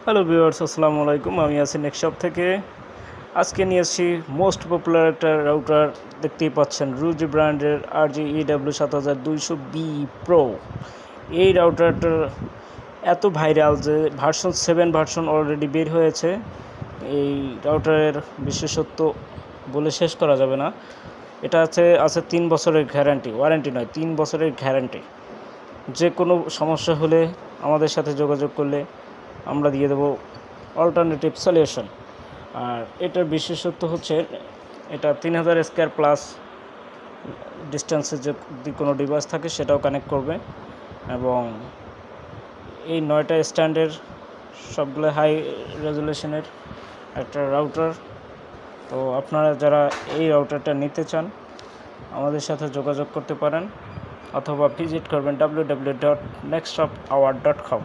Hello viewers, আসসালামু আলাইকুম। আমি আছি নেক্সশপ থেকে। আজকে নিয়ে এসেছি মোস্ট পপুলার একটা রাউটার। দেখতেই পাচ্ছেন রুজি ব্র্যান্ডের RG EW7200B প্রো। এই রাউটারটার এত ভাইরাল যে ভার্সন 7 অলরেডি বের হয়েছে। এই রাউটারের বিশেষত্ব বলে শেষ করা যাবে না। এটা আছে 3 বছরের গ্যারান্টি, ওয়ারেন্টি নয়, 3 বছরের গ্যারান্টি। যে কোনো সমস্যা হলে আমাদের সাথে যোগাযোগ করলে আমরা দিয়ে দেবো অল্টারনেটিভ সলিউশন। আর এটার বিশেষত্ব হচ্ছে এটা 3000 স্কোয়ার প্লাস ডিস্টেন্সে যদি কোনো ডিভাইস থাকে সেটাও কানেক্ট করবে, এবং এই 9টা স্ট্যান্ডের সবগুলো হাই রেজুলেশনের একটা রাউটার। তো আপনারা যারা এই রাউটারটা নিতে চান আমাদের সাথে যোগাযোগ করতে পারেন, অথবা ভিজিট করবেন www.nextshophour.com।